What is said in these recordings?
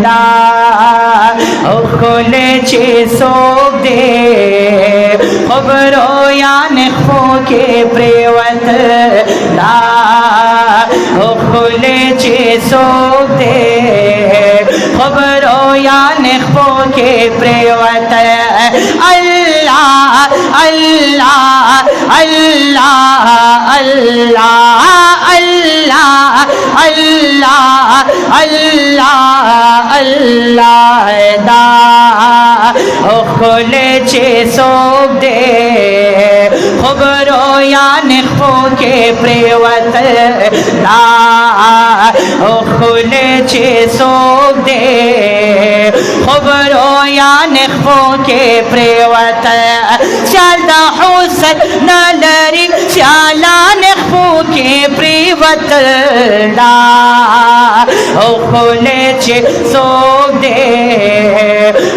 da khule che sob de khobro yan kho ke prewat da khule che sob de khobro yan kho ke prewat Allah Allah Allah Allah Allah Allah Allah Allah da khule che sob de khobro yan kho ke prewat da khule che sob de khobro yan kho ke prewat chalda husan nalari chalan kho ke prewat da khule che sob de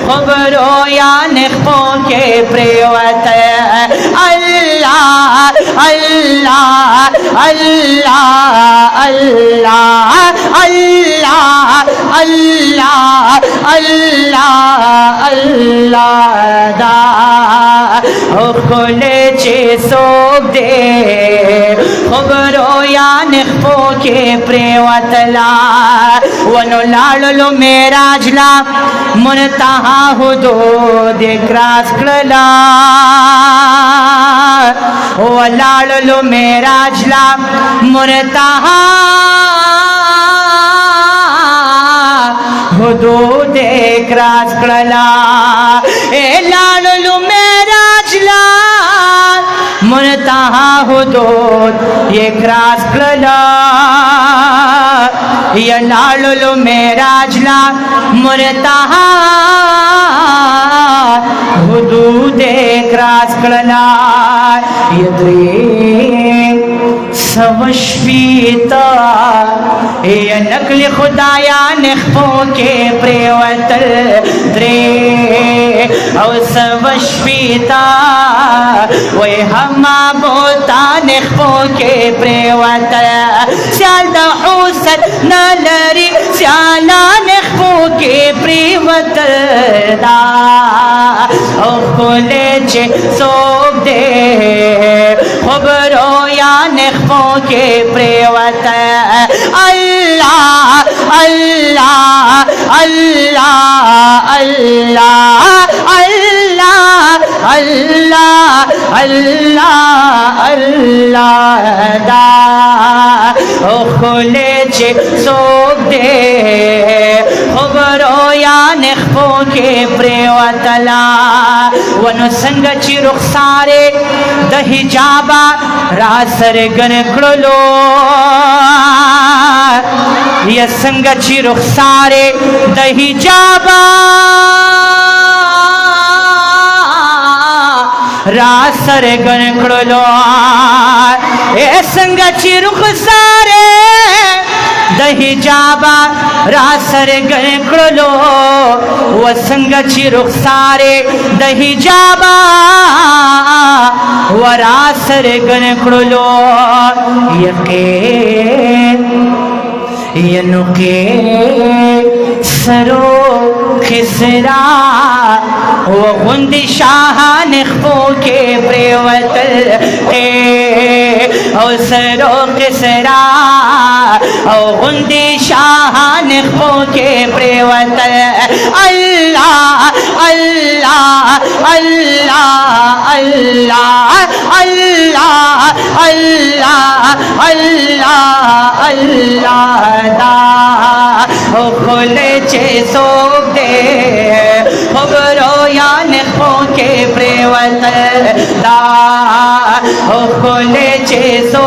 khobro yan kho ke prewat Allah Allah Allah Allah Allah Allah Allah Allah da khule che sob de khobro yan kho ke prewat la wano lallo meraj la muntaha hudud kras kla lallo meraj la muntaha hudud kras kla e lallo meraj la muntaha hudud ye kras kla ya lallo meraj la muntaha hudud kras kla yadri सवश्वीता ये नकल खुदाया नखो के प्रेवत द्रे और सवश्वीता वे हमा बोता नखो के प्रेवत शालदा हुसन नलरी शाला नखो के प्रेवत दा ओ खुले चे सोब दे खबरो या नखो के प्रेवत अल्लाह अल्लाह अल्लाह अल्लाह अल्लाह अल्लाह अल्लाह अल्लाह दा खुले चे सोब दे खबरो या नखो के प्रेवत ला वनु संग ची रुखसारे द हिजाबा रासर गन कड़लो ये संग ची रुखसारे द हिजाबा रासर गन कड़लो ये संग ची रुखसारे द हिजाबा रासर गन कड़लो व संग ची रुखसारे द हिजाबा व रासर गन कड़लो यकीन यनुके सरो खिसरा वो गुंदी शाहान खो के प्रेवत और सरो खिसरा और गुंदी शाहान खो के प्रेवत अल्लाह अल्लाह अल्लाह अल्लाह अल्लाह अल्लाह अल्लाह अल्लाह दा खुले चे सोब दे खबरो या नखो के प्रेवत दा खुले चे सो